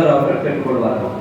சுந்தர் அவர்கள் பெற்றுக்கொள்வார்கள்.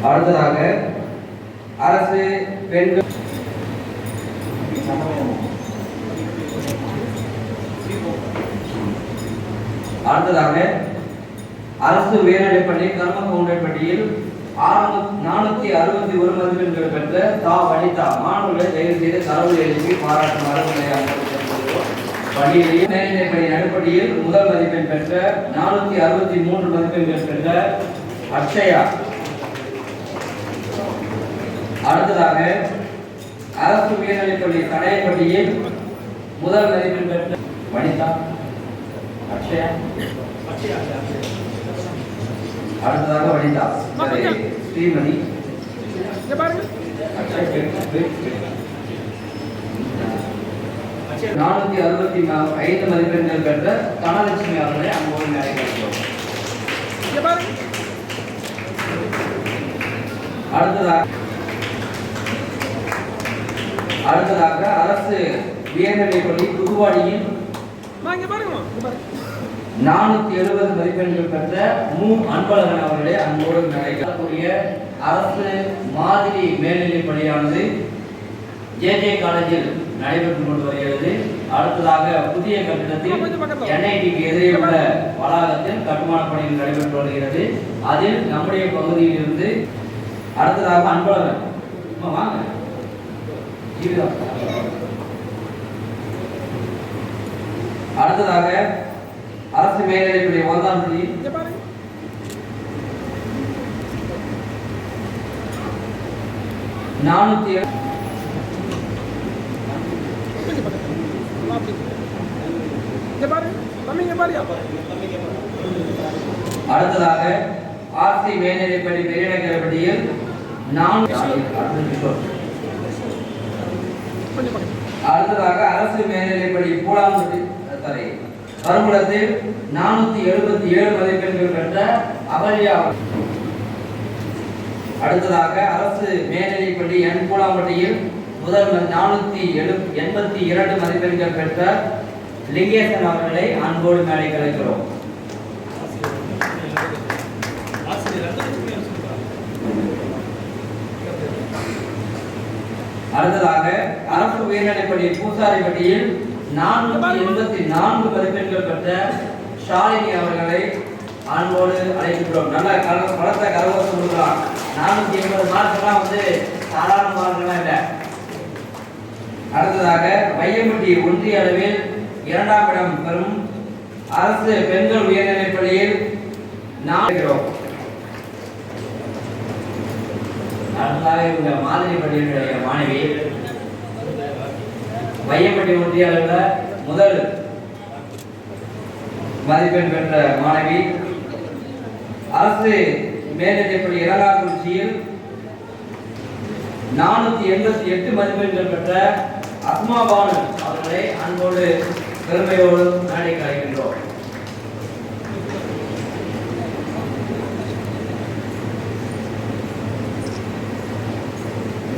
அடுத்ததாக அரசு பெண்கள் அரசு உயர்நிலைப்பள்ளி கர்மகவுண்டன்பட்டியில் 461 மதிப்பெண்கள் பெற்ற தா வனிதா மாணவர்களை தயவு செய்து தரவு எழுதி பாராட்டுமாறு பள்ளியிலேயே மேல்நிலைப்பள்ளி நடுப்பள்ளியில் முதல் மதிப்பெண் பெற்ற 463 மதிப்பெண்கள் பெற்ற அக்ஷயா. அடுத்ததாக அரசு உயர்நிலைப்பள்ளி கடையப்பள்ளியில் முதல் மதிப்பெண் பெற்ற வனிதா அக்ஷயா. அடுத்ததாக வனிதா ஸ்ரீமதி 465 மதிப்பெண்கள் பெற்ற தனலட்சுமி அவர்களை அன்போடு அழைக்கிறோம். அடுத்ததாக அரசு உயர்நிலைப்பள்ளி புதுவாடியில் 470 மதிப்பெண்கள் பெற்ற அன்பழகன் அவர்களே அன்போடு நடைபெறக்கூடிய அரசு மாதிரி மேல்நிலைப் பள்ளியானது ஜே காலேஜில் நடைபெற்றுக் கொண்டு வருகிறது. அடுத்ததாக புதிய கட்டிடத்தில் NITக்கு எதிரே உள்ள வளாகத்தில் கட்டுமான பணிகள் நடைபெற்று வருகிறது. அதில் நம்முடைய பகுதியில் இருந்து அடுத்ததாக அன்பழகன் வாங்க. அடுத்ததாக அரசு மேல்நிலைப்பள்ளி ஓந்தான்பள்ளி 400 அடுத்ததாக ஆர்சி மேல்நிலைப்பள்ளி பெரியநகரப்பள்ளியில் அடுத்ததாக அரசு மேல்நிலைப்பள்ளி பூலாம்பட்டி கருங்குளத்தில் 477 மதிப்பெண்கள் பெற்ற அகல்யா. அடுத்ததாக அரசு மேல்நிலைப்பள்ளி என் பூலாம்பட்டியில் முதல் 482 மதிப்பெண்கள் பெற்ற லிங்கேசன் அவர்களை அன்போடு மேடை கலைக்கிறோம். அடுத்ததாக அரசு உயர்நிலைப்பள்ளி பூசாரிப்பட்டியில் 484 மதிப்பெண்கள் பெற்ற ஷாலினி அவர்களை அன்போடு அழைக்கிறோம். நல்ல பலத்த கரகோஷம் கொடுக்கலாம். 480 மார்க்கெல்லாம் சாதாரண மார்க்கெல்லாம் இல்லை. அடுத்ததாக வையம்பட்டி ஒன்றிய அளவில் 2ஆம் இடம் பெறும் அரசு பெண்கள் உயர்நிலைப்பள்ளியில் அடுத்ததாக மாதிரி பள்ளியினுடைய மாணவி வையம்பட்டி ஒன்றிய அளவில் முதல் மதிப்பெண் பெற்ற மாணவி அரசு மேல்நிலைப்பள்ளி இளங்காக்குறிச்சியில் 488 மதிப்பெண்கள் பெற்ற அஸ்மா பானு அவர்களை அன்போடு பெருமையோடு மேடைக்கு அழைக்கின்றோம்.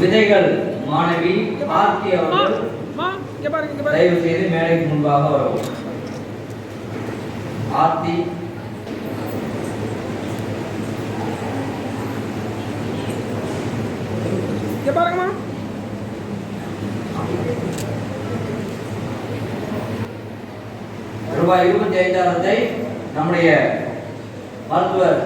விதைகள் மாணவி ஆர்த்தி அவர்கள் தயவு செய்து மேடைக்கு முன்பாக வரவும். ஆர்த்தி ரூபாய் 25,000 நம்முடைய மருத்துவர்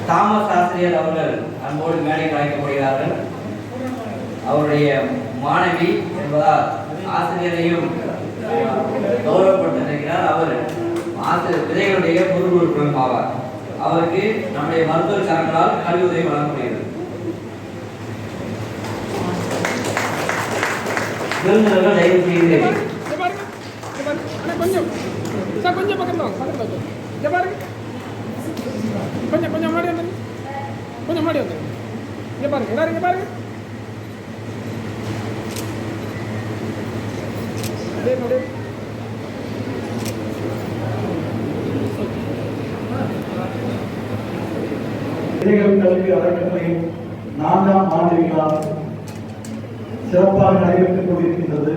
தாமஸ் ஆசிரியர் அவர்கள் அன்போடு மேடைக்கு அழைக்கப்படுகிறார்கள். அவருடைய மாணவி என்பதால் ஆசிரியரையும் கௌரவப்படுத்திருக்கிறார். அவர் ஆசிரியர் விதைகளுடைய பொருள் உறுப்பினர் ஆவார். அவருக்கு நம்முடைய மருத்துவர் சங்கங்களால் கல்வி உதவி வழங்கப்படுகிறது. விருந்தினர்கள் தயவு செய்து கொஞ்சம் பக்கம் கொஞ்சம் மாடி வந்து கொஞ்சம் மாடி வந்து இங்கே பாருங்க எல்லாரும் இங்கே பாருங்க. கல்வி அறக்கட்டளையின் 4ஆம் ஆண்டு விழா சிறப்பாக நடைபெற்றுக் கொண்டிருக்கின்றது.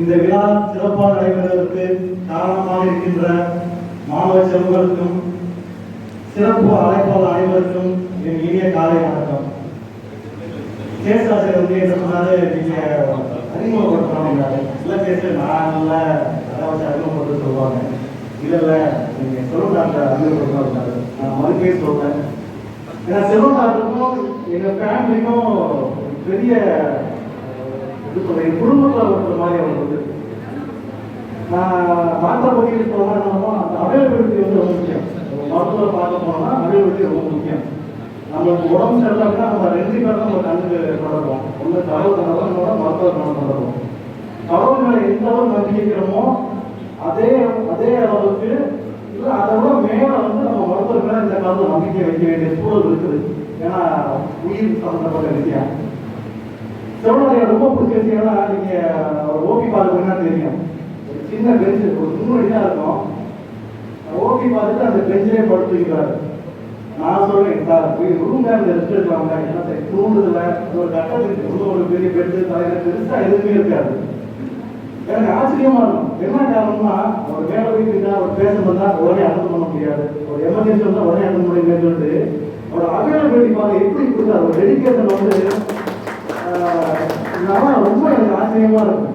இந்த விழா சிறப்பாக நடைபெறுவதற்கு காரணமாக இருக்கின்ற மாணவ செல்வங்களுக்கும் சிறப்பு அழைப்பாளர் அனைவருக்கும் என் இனிய காலை வணக்கம். கேசாசர் வந்து என்ன சொன்னாரு, நீங்க அறிமுகப்படுத்தணும். இல்லை கேச நான் நல்ல அதாவது அறிமுகப்படுத்த சொல்லுவாங்க. இல்லை நீங்க செல்வநாட்டை அறிமுகப்படுத்தணும். நான் மறுபடியே சொல்றேன். ஏன்னா செல்வநாட்டுக்கும் எங்க ஃபேமிலிக்கும் பெரிய குடும்பத்தில் ஒருத்தர் மாதிரி அவர் வந்து மாற்ற பகுதியில் போனோம்னா அந்த அவைலபிலிட்டி வந்து ரொம்ப முக்கியம். மருத்துவரை பார்க்க போனோம்னா அவைலபிலிட்டி ரொம்ப முக்கியம். நம்மளுக்கு உடம்பு சரியில்லைன்னா நம்ம 2 பேர் தான் நம்ம கண்ணுக்கு தொடரும். ஒன்று கடவுள் தொடரோட மருத்துவர் தொடரும். கடவுள் மேலே எந்த அளவு நம்பிக்கைக்கிறோமோ அதே அளவுக்கு இல்லை அதை விட மேலே வந்து நம்ம மருத்துவர் மேலே இந்த காலத்தில் நம்பிக்கை வைக்க வேண்டிய சூழல் இருக்குது. ஏன்னா உயிர் சம்பந்தப்பட்ட விஷயம். செவனுடைய ரொம்ப பிடிச்ச விஷயம்னா நீங்க ஓபி பார்க்க தெரியும். ஒரு சின்ன பெஞ்சு ஒரு 3 அடி தான் இருக்கும். ஓபி பார்த்துட்டு அந்த பெஞ்சிலே படுத்துக்கிறாரு. நான் சொல்றேன் சார் போய் ரூம்ல இருந்து ரெஸ்ட் எடுக்கலாம்ல. ஏன்னா சார் தூண்டுதுல ஒரு கட்டத்துக்கு உள்ள ஒரு பெரிய பெட்டு தலையில பெருசா எதுவுமே இருக்காது. எனக்கு ஆச்சரியமா இருக்கும். என்ன காரணம்னா ஒரு மேல போயிட்டு அவர் பேச வந்தா உடனே அட்டன் பண்ண முடியாது. ஒரு எமர்ஜென்சி வந்தா உடனே அட்டன் பண்ண முடியும்னு சொல்லிட்டு அவரோட அவைலபிலிட்டி பாருங்க எப்படி கொடுத்தாரு. ஒரு டெடிகேஷன் வந்து ரொம்ப எனக்கு ஆச்சரியமா இருக்கும்.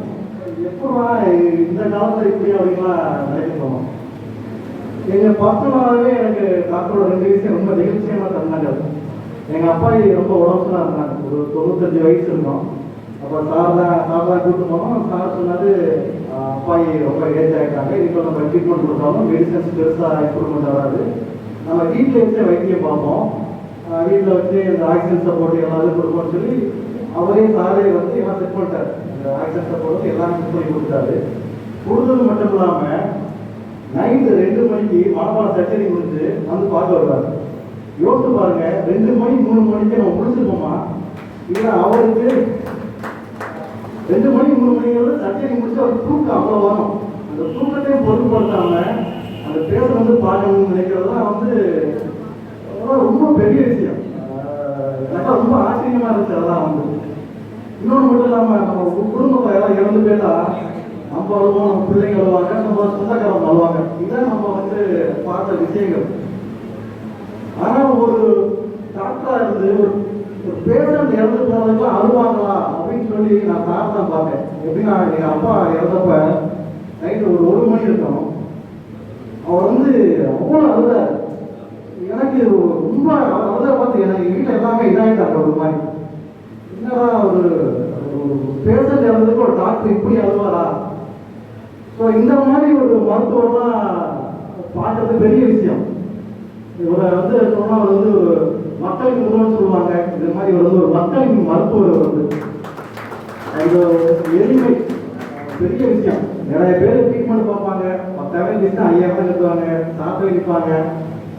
எப்படா இந்த காலத்துல இப்படி அப்படின்லாம் நினைக்கணும். எங்க பர்சனலாகவே எனக்கு டாக்டரோட 2 விஷயம் ரொம்ப நிகழ்ச்சியமா தந்தாங்க. எங்க அப்பா ரொம்ப உடம்புலாம் இருந்தாங்க. ஒரு 95 வயசு இருக்கும். அப்போ சார் தான் கூட்டு போனோம். சார் சொன்னாரு அப்பாயி ரொம்ப ஏஜ் ஆகிட்டாங்க. இப்போ நம்ம ட்ரீட்மெண்ட் கொடுத்தாலும் மெடிசன்ஸ் பெருசாக இம்ப்ரூவ்மெண்ட் வராது. நம்ம வீட்டில் வச்சு வைத்தியம் பார்ப்போம். வீட்டில் வச்சு இந்த ஆக்சிஜன் சப்போர்ட் எல்லாரும் கொடுப்போம்னு சொல்லி அவரே சாரே வந்து எல்லாம் செட் பண்ணிட்டாரு. இந்த ஆக்சிஜன் சப்போர்ட் எல்லாம் செட் பண்ணி கொடுத்தாரு. கொடுத்தது மட்டும் இல்லாமல் நைட்டு 2 மணிக்கு மனப்பாட சர்ஜரி முடிஞ்சு வந்து பார்க்க வருவார். யோசிச்சு பாருங்க, 2 மணி 3 மணிக்கு நம்ம முடிச்சிருப்போமா? இல்லை அவருக்கு 2 மணி 3 மணிங்கிறது சர்ஜரி முடிச்சு அவர் தூக்கம் அவ்வளோ வரும். அந்த தூக்கத்தையும் பொருட்படுத்தாம அந்த பேர் வந்து பார்க்கணும்னு நினைக்கிறதுலாம் வந்து ரொம்ப பெரிய விஷயம். எனக்கு ரொம்ப ஆச்சரியமா இருந்துச்சு. அதெல்லாம் வந்து இன்னொன்று மட்டும் இல்லாமல் நம்ம குடும்பத்தில் எல்லாம் இறந்து போயிட்டா நம்ம அழுவோம், நம்ம பிள்ளைங்க அழுவாங்க, நம்ம சொந்தக்காரங்க அழுவாங்க. இதான் நம்ம வந்து பார்த்த விஷயங்கள். ஆனால் ஒரு டாக்டரா இருந்து ஒரு பேஷண்ட் இறந்து போனதுக்குலாம் அழுவாங்களா அப்படின்னு சொல்லி நான் சார் தான் பார்த்தேன். எப்படின்னா எங்கள் அப்பா இறந்தப்ப நைட்டு ஒரு 1 மணி இருக்கணும். அவர் வந்து அவ்வளோ அழுதார். எனக்கு ரொம்ப அழுத பார்த்து எனக்கு வீட்டில் எல்லாமே இதாகிட்டாங்க. ஒரு மாதிரி என்னடா ஒரு பேஷண்ட் இறந்ததுக்கு ஒரு டாக்டர் இப்படி அழுவாரா? ஸோ இந்த மாதிரி ஒரு மருத்துவம்லாம் பார்க்கறது பெரிய விஷயம். இவரை வந்து சொன்னால் அவர் வந்து ஒரு மக்களுக்கு முதல்னு சொல்லுவாங்க. இந்த மாதிரி இவர் வந்து ஒரு மக்களின் மருத்துவர். வந்து இது எளிமை பெரிய விஷயம். நிறைய பேர் ட்ரீட்மெண்ட் பார்ப்பாங்க. 10,000 நிற்கா 5,000 நிற்குவாங்க. சாப்பிட்டு நிற்பாங்க.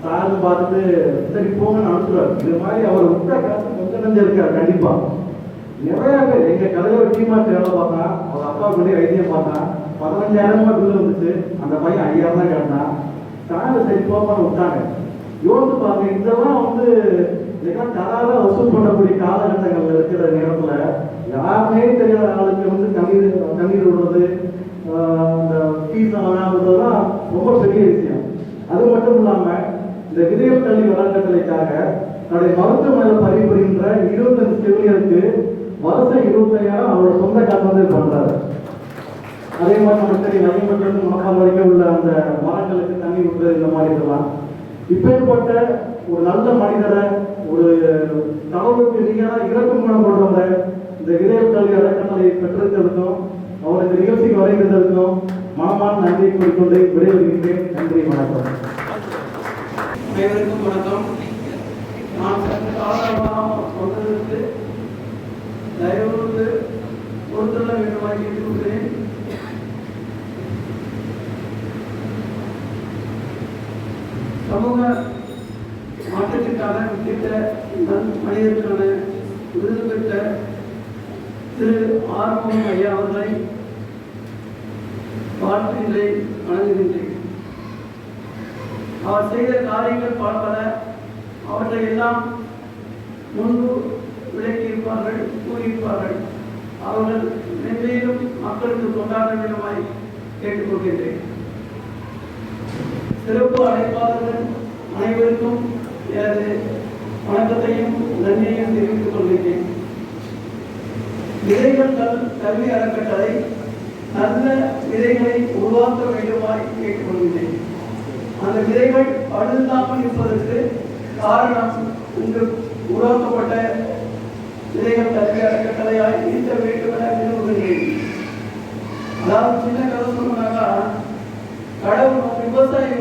சார்ந்து பார்த்துட்டு சரி போங்கன்னு அனுப்பிச்சுடுவார். இது மாதிரி அவர் விட்ட காசு கொஞ்சம் நஞ்சம் இருக்கார். கண்டிப்பாக நிறைய பேர் எங்கள் கதையோட டீமாச்சு வேலை பார்த்தா அவர் அப்பா கொண்டே வைத்தியம் பார்த்தா 15,000 பில்லு வந்துச்சு. அந்த பையன் 5,000 தான் கேட்டான். சார் சரி போப்பான்னு விட்டாங்க. யோசிச்சு பாருங்க, இதெல்லாம் வந்து இதெல்லாம் கரார வசூல் பண்ணக்கூடிய காலகட்டங்களில் இருக்கிற நேரத்தில் யாருமே தெரியாத ஆளுக்கு வந்து தண்ணீர் விடுறது, இந்த ஃபீஸ் விடுறதுலாம் ரொம்ப பெரிய விஷயம். அது மட்டும் இல்லாமல் இந்த விதையல் கல்வி வளர்க்கலைக்காக தன்னுடைய மருத்துவமனையில் பதிவு புரிகின்ற 25 செவிலியருக்கு வருஷம் 25,000 அவரோட சொந்த காசு வந்து பண்றாரு. அதே மாதிரி நமக்கு தெரியும் ஐயம்பட்டிலிருந்து மக்கால் வரைக்கும் உள்ள அந்த மரங்களுக்கு தண்ணி விடுறது, இந்த மாதிரி இதெல்லாம் இப்பேற்பட்ட ஒரு நல்ல மனிதரை ஒரு கடவுளுக்கு நிகராக இறக்கும் குணம் கொண்டவரை இந்த விதையல் கல்வி அறக்கட்டளை பெற்றிருக்கிறதுக்கும் அவருக்கு நிகழ்ச்சிக்கு வரைந்திருந்ததுக்கும் மனமான நன்றி கூறிக்கொண்டு விடைபெறுகின்றேன். நன்றி, வணக்கம். அனைவருக்கும் வணக்கம். நான் சற்று காலமாக சொல்வதற்கு தயவுக்கு பொறுத்துள்ள வேண்டுமாய் கேட்டுக்கொள்கிறேன். சமூக மாற்றத்திற்காக வித்திட்ட மனிதருக்கான விருது பெற்ற திரு ஆறுமுகம் ஐயா அவர்களை வாழ்த்துகின்றே வணங்குகின்றேன். அவர் செய்த காரியங்கள் பல அவற்றை எல்லாம் முன்பு விளக்கியிருப்பார்கள், கூறியிருப்பார்கள். அவர்கள் மென்மேலும் மக்களுக்கு கொண்டாட வேண்டுமாய் கேட்டுக்கொள்கின்றேன். சிறப்பு அழைப்பாளர்கள் அனைவருக்கும் எனது வணக்கத்தையும் நன்றியையும் தெரிவித்துக் கொள்கிறேன். விதைகள் கல்வி அறக்கட்டளை நல்ல விதைகளை உருவாக்க வேண்டுமாய் கேட்டுக்கொள்கிறேன். அந்த விதைகள் பழுதாமல் இருப்பதற்கு காரணம் இங்கு உருவாக்கப்பட்ட விதைகள் கல்வி அறக்கட்டளையாய் இருக்க வேண்டும் என விரும்புகிறேன். அதாவது சின்ன கதை சொன்னாக்கா, கடவுள் விவசாயி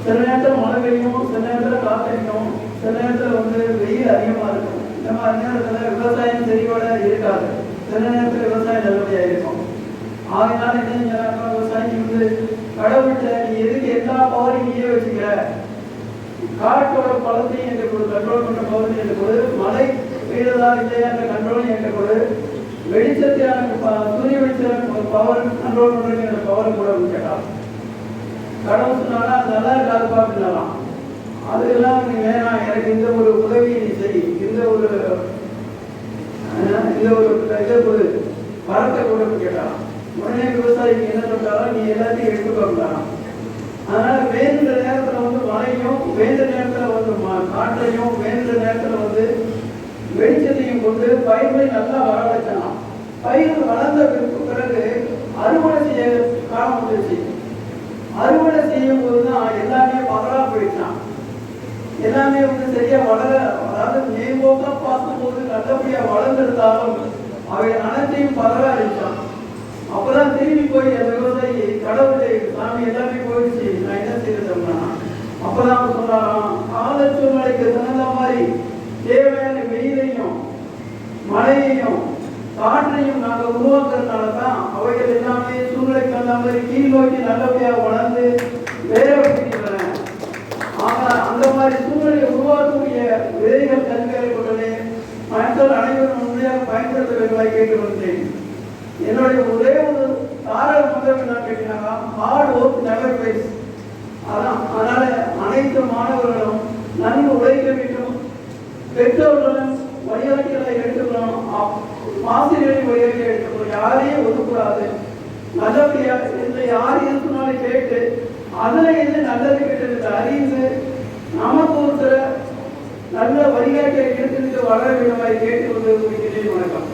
சில நேரத்தில் மழை பெய்யும், சில நேரத்தில் காத்தடிக்கும், சில நேரத்தில் வெயில் அதிகமாக இருக்கும். இந்த மாதிரி நேரத்தில் விவசாயம் செறிவோட இருக்காது. சில நேரத்தில் விவசாயம் நல்லபடியாக இருக்கும். ஆகினால என்ன செஞ்சாங்க, விவசாயி கடவுள்கிட்ட நீ எதுக்கு எல்லா பவரையும் நீயே வச்சுக்கிற, காட்டோட பழத்தையும் என்கிட்ட கொடு, கண்ட்ரோல் பண்ணுற பவரையும் என்கிட்ட கொடு, மழை பெய்ததா இல்லையா என்ற கண்ட்ரோலையும் என்கிட்ட கொடு, வெளிச்சத்தையான சூரிய வெளிச்ச பவர் கண்ட்ரோல் பண்ணுறது என்ற பவரை கூட கேட்டான். கடவுள் சொன்னாலும் அது நல்லா இருக்காதுப்பா அப்படின்னாலாம். அதெல்லாம் நீ வேணாம், எனக்கு இந்த ஒரு உதவியை நீ செய், இந்த ஒரு இதை கொடு, மரத்தை கொடுன்னு கேட்டாலும். உடனே விவசாயிக்கு என்ன சொல்றாலும், நீ எல்லாத்தையும் எடுத்துக்கொண்டாராம். அதனால வேண்ட நேரத்தில் மழையும், வேண்ட நேரத்தில் காற்றையும், வேண்ட நேரத்தில் வெளிச்சத்தையும் கொண்டு பயிர்களை நல்லா வர வச்சான். பயிர் வளர்ந்த பிறகு அறுவடை செய்ய காலம் வந்துருச்சு. அறுவடை செய்யும் போதுதான் எல்லாமே பகலா போயிடுச்சான். எல்லாமே சரியா வளர, அதாவது மேம்போக்கா பார்க்கும்போது நல்லபடியா வளர்ந்திருந்தாலும் அவை அனைத்தையும் பகலா இருந்துச்சான். அப்பதான் திரும்பி போய் அந்த விவசாயி கடவுளை, சாமி எல்லாமே போயிடுச்சு, நான் என்ன செய்யறதுன்னா அப்பதான் சொன்னாராம், கால சூழ்நிலைக்கு தகுந்த மாதிரி தேவையான வெயிலையும் மழையையும் காற்றையும் நாங்கள் உருவாக்குறதுனாலதான் அவைகள் எல்லாமே சூழ்நிலைக்கு தகுந்த மாதிரி கீழ் நோக்கி நல்லபடியாக வளர்ந்து வேற வைக்கின்றன. ஆனா அந்த மாதிரி சூழ்நிலையை உருவாக்கக்கூடிய விதைகள் கல்விகளை கொண்டே மக்கள் அனைவரும் உண்மையாக பயன்படுத்த வேண்டுமாய் கேட்டுக்கொண்டேன். என்னுடைய ஒரே ஒரு தாராள மந்திரம் என்ன கேட்டீங்கன்னா, ஹார்ட் ஒர்க் நெவர் வேஸ்ட். அதான். அதனால அனைத்து மாணவர்களும் நன்கு உழைக்க வேண்டும். பெற்றோர்களும் வழிகாட்டிகளை எடுத்துக்கணும், ஆசிரியரை வழிகாட்டி எடுத்துக்கணும், யாரையும் ஒதுக்கூடாது. நல்லபடியா இந்த யார் இருக்குனாலும் கேட்டு அதுல எது நல்லது கெட்டது அறிந்து நமக்கு ஒரு சில நல்ல வழிகாட்டியை எடுத்துக்கிட்டு வளர வேண்டுமாய் கேட்டு கொண்டு முடிக்கிறேன். வணக்கம்.